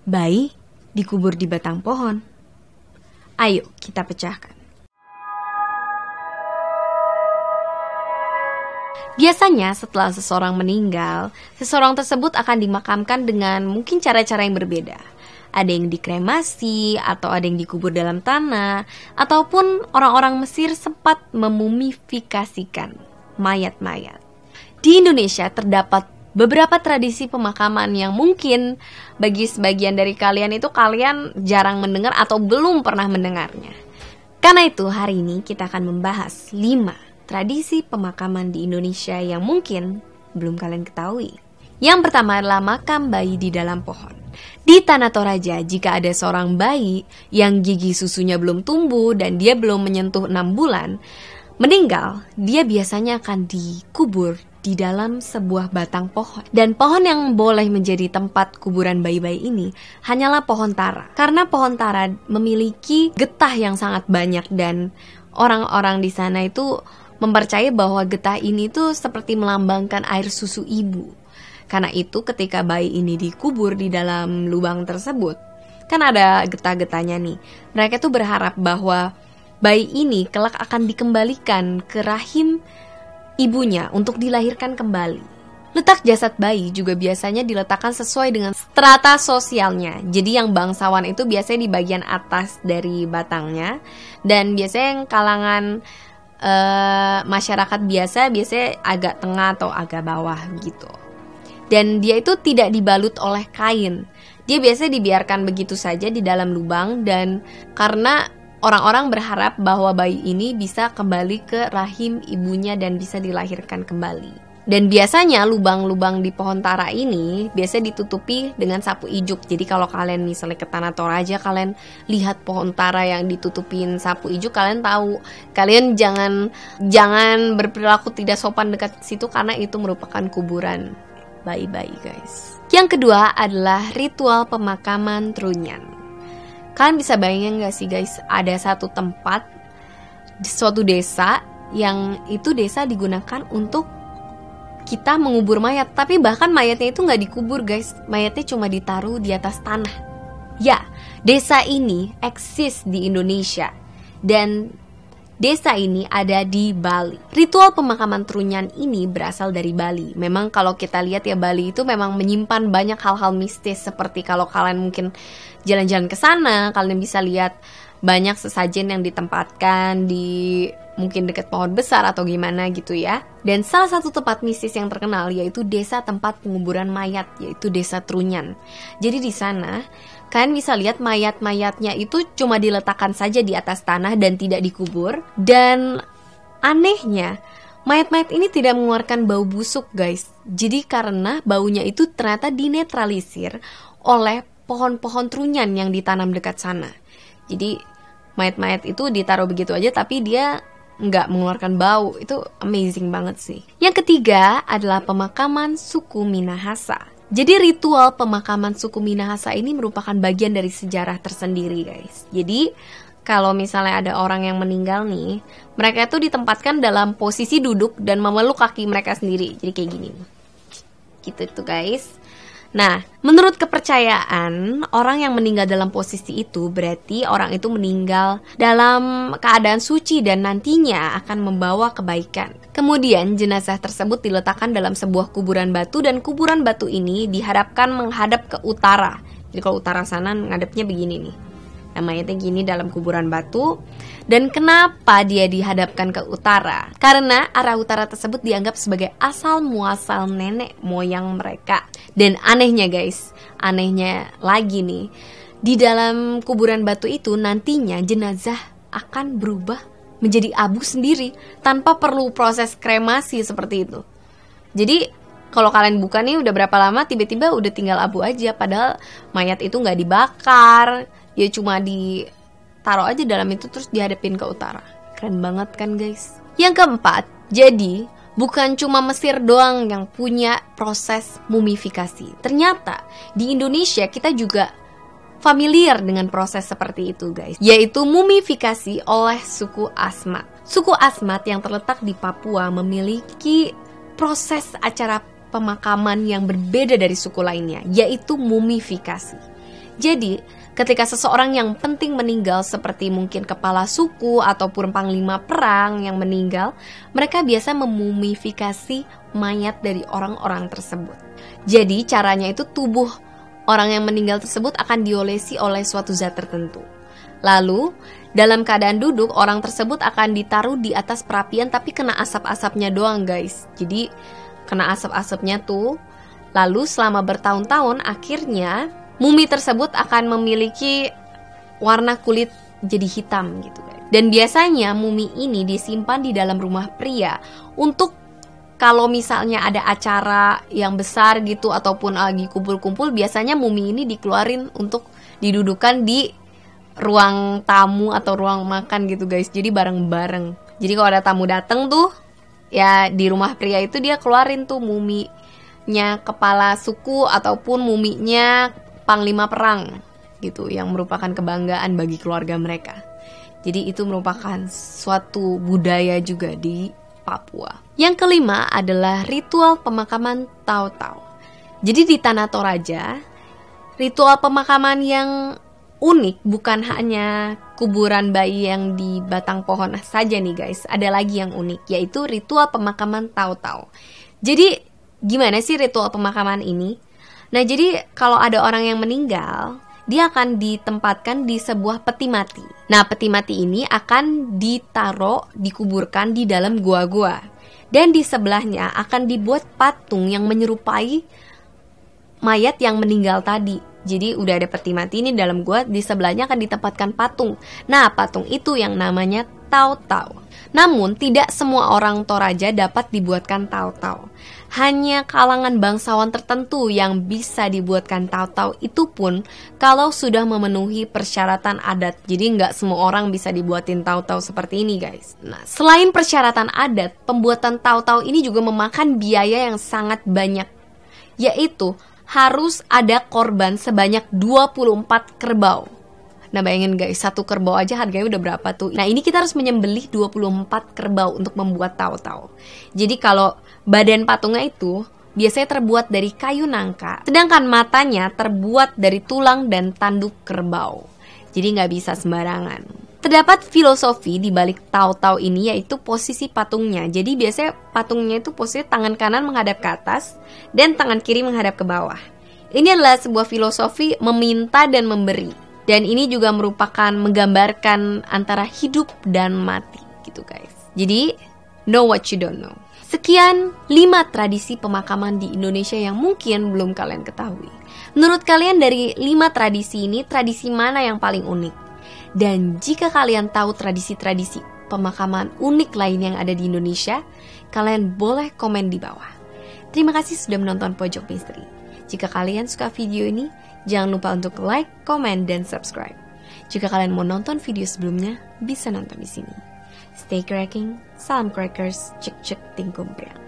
Bayi dikubur di batang pohon. Ayo kita pecahkan. Biasanya setelah seseorang meninggal, seseorang tersebut akan dimakamkan dengan mungkin cara-cara yang berbeda. Ada yang dikremasi, atau ada yang dikubur dalam tanah, ataupun orang-orang Mesir sempat memumifikasikan mayat-mayat. Di Indonesia terdapat beberapa tradisi pemakaman yang mungkin bagi sebagian dari kalian itu kalian jarang mendengar atau belum pernah mendengarnya. Karena itu hari ini kita akan membahas 5 tradisi pemakaman di Indonesia yang mungkin belum kalian ketahui. Yang pertama adalah makam bayi di dalam pohon. Di Tanah Toraja, jika ada seorang bayi yang gigi susunya belum tumbuh dan dia belum menyentuh 6 bulan, meninggal, dia biasanya akan dikubur di dalam sebuah batang pohon. Dan pohon yang boleh menjadi tempat kuburan bayi-bayi ini hanyalah pohon tara. Karena pohon tara memiliki getah yang sangat banyak dan orang-orang di sana itu mempercayai bahwa getah ini tuh seperti melambangkan air susu ibu. Karena itu ketika bayi ini dikubur di dalam lubang tersebut, kan ada getah-getahnya nih. Mereka tuh berharap bahwa bayi ini kelak akan dikembalikan ke rahim ibunya untuk dilahirkan kembali. Letak jasad bayi juga biasanya diletakkan sesuai dengan strata sosialnya. Jadi yang bangsawan itu biasanya di bagian atas dari batangnya, dan biasanya yang kalangan masyarakat biasanya agak tengah atau agak bawah gitu. Dan dia itu tidak dibalut oleh kain. Dia biasanya dibiarkan begitu saja di dalam lubang, dan karena orang-orang berharap bahwa bayi ini bisa kembali ke rahim ibunya dan bisa dilahirkan kembali. Dan biasanya lubang-lubang di pohon tara ini biasanya ditutupi dengan sapu ijuk. Jadi kalau kalian misalnya ke Tanah Toraja, kalian lihat pohon tara yang ditutupin sapu ijuk, kalian tahu, kalian jangan berperilaku tidak sopan dekat situ karena itu merupakan kuburan bayi-bayi, guys. Yang kedua adalah ritual pemakaman trunyan. Kalian bisa bayangin gak sih, guys, ada satu tempat di suatu desa yang itu desa digunakan untuk kita mengubur mayat, tapi bahkan mayatnya itu gak dikubur, guys. Mayatnya cuma ditaruh di atas tanah. Ya, desa ini eksis di Indonesia dan desa ini ada di Bali. Ritual pemakaman trunyan ini berasal dari Bali. Memang kalau kita lihat ya, Bali itu memang menyimpan banyak hal-hal mistis. Seperti kalau kalian mungkin jalan-jalan ke sana, kalian bisa lihat banyak sesajen yang ditempatkan di mungkin dekat pohon besar atau gimana gitu ya. Dan salah satu tempat mistis yang terkenal yaitu desa tempat penguburan mayat, yaitu desa Trunyan. Jadi di sana kalian bisa lihat mayat-mayatnya itu cuma diletakkan saja di atas tanah dan tidak dikubur. Dan anehnya, mayat-mayat ini tidak mengeluarkan bau busuk, guys. Jadi karena baunya itu ternyata dinetralisir oleh pohon-pohon trunyan yang ditanam dekat sana. Jadi mayat-mayat itu ditaruh begitu aja tapi dia nggak mengeluarkan bau. Itu amazing banget sih. Yang ketiga adalah pemakaman suku Minahasa. Jadi ritual pemakaman suku Minahasa ini merupakan bagian dari sejarah tersendiri, guys. Jadi kalau misalnya ada orang yang meninggal nih, mereka itu ditempatkan dalam posisi duduk dan memeluk kaki mereka sendiri. Jadi kayak gini. Gitu tuh, guys. Nah, menurut kepercayaan, orang yang meninggal dalam posisi itu berarti orang itu meninggal dalam keadaan suci dan nantinya akan membawa kebaikan. Kemudian jenazah tersebut diletakkan dalam sebuah kuburan batu dan kuburan batu ini diharapkan menghadap ke utara. Jadi kalau utara sana ngadepnya begini nih. Namanya gini dalam kuburan batu. Dan kenapa dia dihadapkan ke utara? Karena arah utara tersebut dianggap sebagai asal muasal nenek moyang mereka. Dan anehnya, guys, anehnya lagi nih, di dalam kuburan batu itu nantinya jenazah akan berubah menjadi abu sendiri tanpa perlu proses kremasi seperti itu. Jadi kalau kalian buka nih udah berapa lama tiba-tiba udah tinggal abu aja, padahal mayat itu nggak dibakar, ya cuma ditaruh aja dalam itu terus dihadapin ke utara. Keren banget kan, guys? Yang keempat, jadi bukan cuma Mesir doang yang punya proses mumifikasi. Ternyata di Indonesia kita juga familiar dengan proses seperti itu, guys, yaitu mumifikasi oleh suku Asmat. Suku Asmat yang terletak di Papua memiliki proses acara pemakaman yang berbeda dari suku lainnya, yaitu mumifikasi. Jadi, ketika seseorang yang penting meninggal seperti mungkin kepala suku ataupun panglima perang yang meninggal, mereka biasa memumifikasi mayat dari orang-orang tersebut. Jadi, caranya itu tubuh orang yang meninggal tersebut akan diolesi oleh suatu zat tertentu. Lalu, dalam keadaan duduk, orang tersebut akan ditaruh di atas perapian tapi kena asap-asapnya doang, guys. Jadi, kena asap-asapnya tuh. Lalu, selama bertahun-tahun, akhirnya mumi tersebut akan memiliki warna kulit jadi hitam gitu, guys. Dan biasanya mumi ini disimpan di dalam rumah pria untuk kalau misalnya ada acara yang besar gitu ataupun lagi kumpul-kumpul, biasanya mumi ini dikeluarin untuk didudukan di ruang tamu atau ruang makan gitu, guys. Jadi bareng-bareng. Jadi kalau ada tamu dateng tuh, ya di rumah pria itu dia keluarin tuh muminya kepala suku ataupun muminya panglima perang gitu, yang merupakan kebanggaan bagi keluarga mereka. Jadi itu merupakan suatu budaya juga di Papua. Yang kelima adalah ritual pemakaman Taotao. Jadi di Tanah Toraja, ritual pemakaman yang unik bukan hanya kuburan bayi yang di batang pohon saja nih, guys. Ada lagi yang unik, yaitu ritual pemakaman Taotao. Jadi gimana sih ritual pemakaman ini? Nah, jadi kalau ada orang yang meninggal, dia akan ditempatkan di sebuah peti mati. Nah, peti mati ini akan dikuburkan di dalam gua-gua. Dan di sebelahnya akan dibuat patung yang menyerupai mayat yang meninggal tadi. Jadi udah ada peti mati ini dalam gua, di sebelahnya akan ditempatkan patung. Nah, patung itu yang namanya Taotao. Namun, tidak semua orang Toraja dapat dibuatkan Taotao. Hanya kalangan bangsawan tertentu yang bisa dibuatkan Taotao, itu pun kalau sudah memenuhi persyaratan adat. Jadi nggak semua orang bisa dibuatin Taotao seperti ini, guys. Nah, selain persyaratan adat, pembuatan Taotao ini juga memakan biaya yang sangat banyak, yaitu harus ada korban sebanyak 24 kerbau. Nah, bayangin guys, satu kerbau aja harganya udah berapa tuh. Nah, ini kita harus menyembelih 24 kerbau untuk membuat Taotao. Jadi kalau badan patungnya itu biasanya terbuat dari kayu nangka, sedangkan matanya terbuat dari tulang dan tanduk kerbau. Jadi nggak bisa sembarangan. Terdapat filosofi di balik Taotao ini, yaitu posisi patungnya. Jadi biasanya patungnya itu posisi tangan kanan menghadap ke atas dan tangan kiri menghadap ke bawah. Ini adalah sebuah filosofi meminta dan memberi. Dan ini juga merupakan menggambarkan antara hidup dan mati gitu, guys. Jadi, know what you don't know. Sekian 5 tradisi pemakaman di Indonesia yang mungkin belum kalian ketahui. Menurut kalian dari 5 tradisi ini, tradisi mana yang paling unik? Dan jika kalian tahu tradisi-tradisi pemakaman unik lain yang ada di Indonesia, kalian boleh komen di bawah. Terima kasih sudah menonton Pojok Misteri. Jika kalian suka video ini, jangan lupa untuk like, komen, dan subscribe. Jika kalian mau nonton video sebelumnya, bisa nonton di sini. Stay cracking, salam crackers, cek cek tingkum priang.